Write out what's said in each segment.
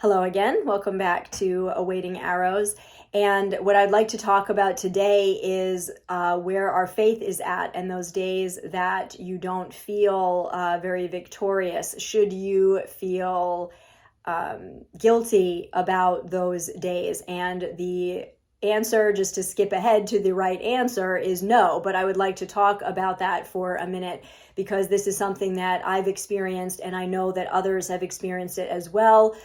Hello again. Welcome back to Awaiting Arrows. And what I'd like to talk about today is where our faith is at and those days that you don't feel very victorious. Should you feel guilty about those days? And the answer, just to skip ahead to the right answer, is no. But I would like to talk about that for a minute because this is something that I've experienced and I know that others have experienced it as well.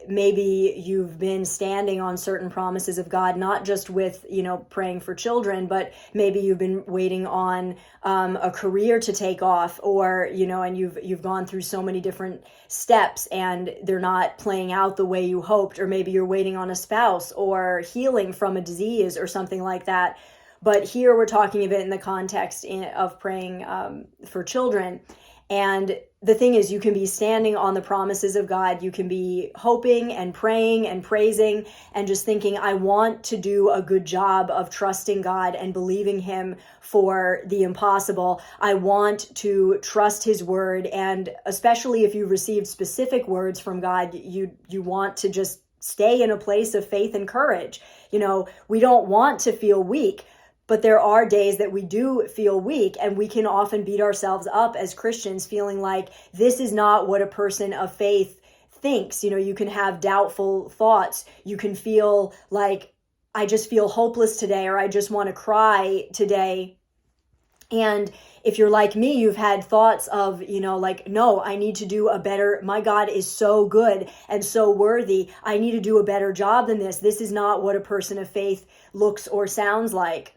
Maybe you've been standing on certain promises of God, not just with, praying for children, but maybe you've been waiting on a career to take off, or, and you've gone through so many different steps and they're not playing out the way you hoped, or maybe you're waiting on a spouse or healing from a disease or something like that. But here we're talking a bit in the context of praying for children. And the thing is, you can be standing on the promises of God. You can be hoping and praying and praising and just thinking, I want to do a good job of trusting God and believing Him for the impossible. I want to trust His word. And especially if you've received specific words from God, you want to just stay in a place of faith and courage. We don't want to feel weak. But there are days that we do feel weak, and we can often beat ourselves up as Christians, feeling like this is not what a person of faith thinks. You can have doubtful thoughts. You can feel like, I just feel hopeless today, or I just want to cry today. And if you're like me, you've had thoughts of, no, I need to do a better, my God is so good and so worthy. I need to do a better job than this. This is not what a person of faith looks or sounds like.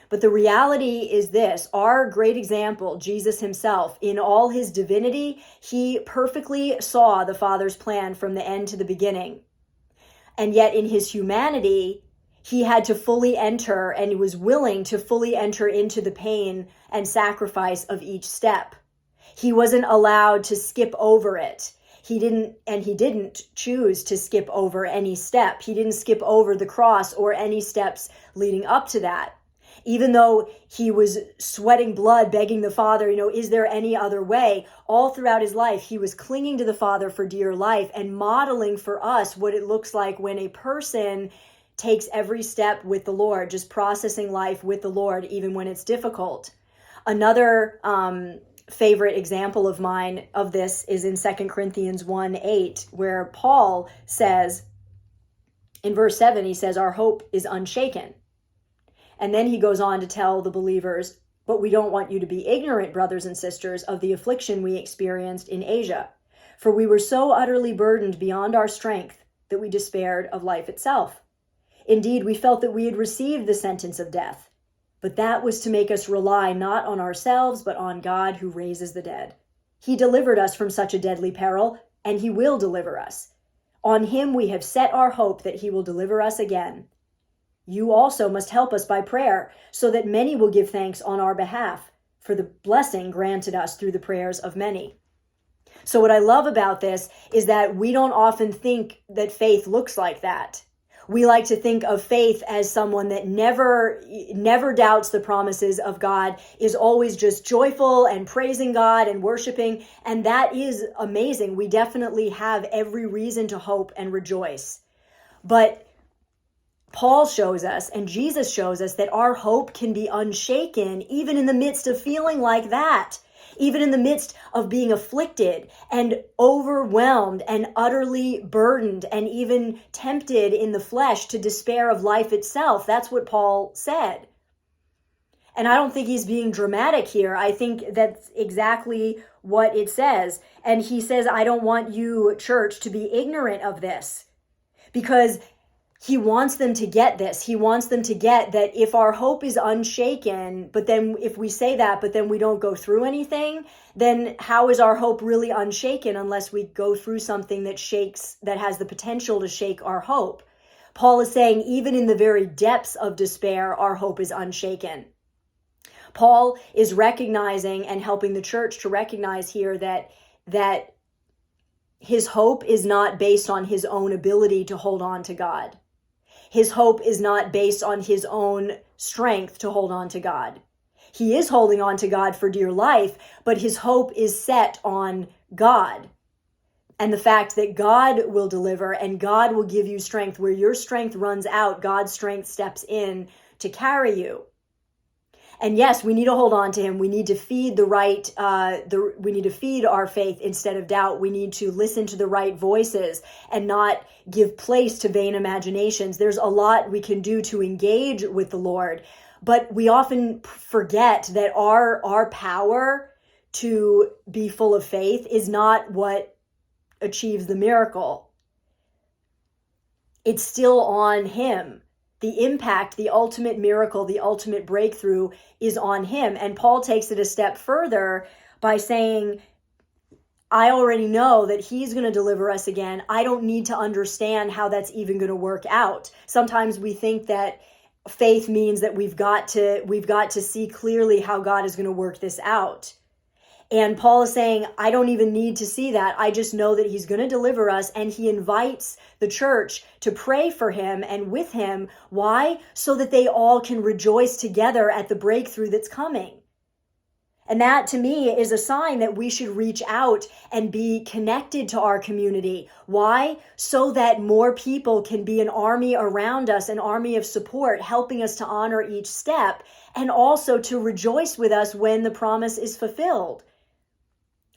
But the reality is this: our great example, Jesus himself, in all his divinity, he perfectly saw the Father's plan from the end to the beginning. And yet in his humanity, he had to fully enter, and he was willing to fully enter into the pain and sacrifice of each step. He wasn't allowed to skip over it. He didn't choose to skip over any step. He didn't skip over the cross or any steps leading up to that. Even though he was sweating blood, begging the Father, is there any other way? All throughout his life, he was clinging to the Father for dear life and modeling for us what it looks like when a person takes every step with the Lord, just processing life with the Lord, even when it's difficult. Another favorite example of mine of this is in 2 Corinthians 1:8, where Paul says, in verse 7, he says, our hope is unshaken. And then he goes on to tell the believers, but we don't want you to be ignorant, brothers and sisters, of the affliction we experienced in Asia. For we were so utterly burdened beyond our strength that we despaired of life itself. Indeed, we felt that we had received the sentence of death, but that was to make us rely not on ourselves, but on God who raises the dead. He delivered us from such a deadly peril, and he will deliver us. On him we have set our hope that he will deliver us again. You also must help us by prayer, so that many will give thanks on our behalf for the blessing granted us through the prayers of many. So what I love about this is that we don't often think that faith looks like that. We like to think of faith as someone that never doubts the promises of God, is always just joyful and praising God and worshiping. And that is amazing. We definitely have every reason to hope and rejoice. But Paul shows us, and Jesus shows us, that our hope can be unshaken even in the midst of feeling like that, even in the midst of being afflicted and overwhelmed and utterly burdened and even tempted in the flesh to despair of life itself. That's what Paul said. And I don't think he's being dramatic here. I think that's exactly what it says. And he says, I don't want you, church, to be ignorant of this, because he wants them to get this. He wants them to get that if our hope is unshaken, but then if we say that, but then we don't go through anything, then how is our hope really unshaken unless we go through something that has the potential to shake our hope? Paul is saying even in the very depths of despair, our hope is unshaken. Paul is recognizing and helping the church to recognize here that his hope is not based on his own ability to hold on to God. His hope is not based on his own strength to hold on to God. He is holding on to God for dear life, but his hope is set on God. And the fact that God will deliver and God will give you strength. Where your strength runs out, God's strength steps in to carry you. And yes, we need to hold on to him. We need to feed we need to feed our faith instead of doubt. We need to listen to the right voices and not give place to vain imaginations. There's a lot we can do to engage with the Lord, but we often forget that our power to be full of faith is not what achieves the miracle. It's still on him. The impact, the ultimate miracle, the ultimate breakthrough is on him. And Paul takes it a step further by saying, I already know that he's going to deliver us again. I don't need to understand how that's even going to work out. Sometimes we think that faith means that we've got to see clearly how God is going to work this out. And Paul is saying, I don't even need to see that. I just know that he's going to deliver us. And he invites the church to pray for him and with him. Why? So that they all can rejoice together at the breakthrough that's coming. And that to me is a sign that we should reach out and be connected to our community. Why? So that more people can be an army around us, an army of support, helping us to honor each step and also to rejoice with us when the promise is fulfilled.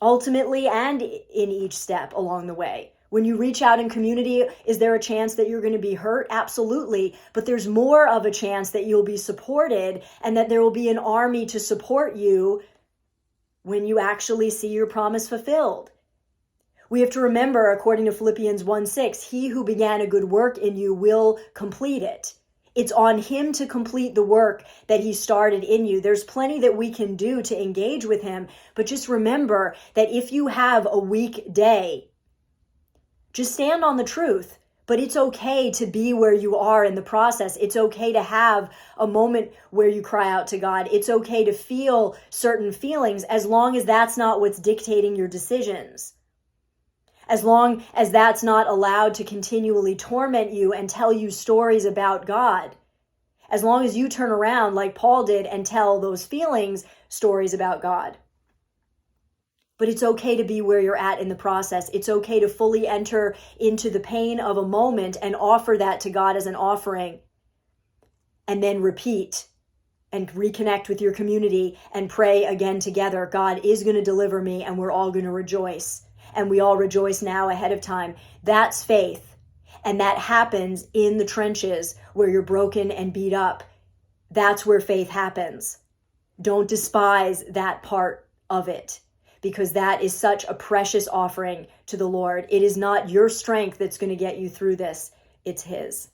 Ultimately and in each step along the way. When you reach out in community, is there a chance that you're going to be hurt? Absolutely. But there's more of a chance that you'll be supported and that there will be an army to support you when you actually see your promise fulfilled. We have to remember, according to Philippians 1:6, he who began a good work in you will complete it. It's on him to complete the work that he started in you. There's plenty that we can do to engage with him, but just remember that if you have a weak day, just stand on the truth. But it's okay to be where you are in the process. It's okay to have a moment where you cry out to God. It's okay to feel certain feelings as long as that's not what's dictating your decisions. As long as that's not allowed to continually torment you and tell you stories about God. As long as you turn around like Paul did and tell those feelings stories about God. But it's okay to be where you're at in the process. It's okay to fully enter into the pain of a moment and offer that to God as an offering. And then repeat and reconnect with your community and pray again together. God is going to deliver me and we're all going to rejoice. And we all rejoice now ahead of time. That's faith. And that happens in the trenches where you're broken and beat up. That's where faith happens. Don't despise that part of it, because that is such a precious offering to the Lord. It is not your strength that's going to get you through this. It's his.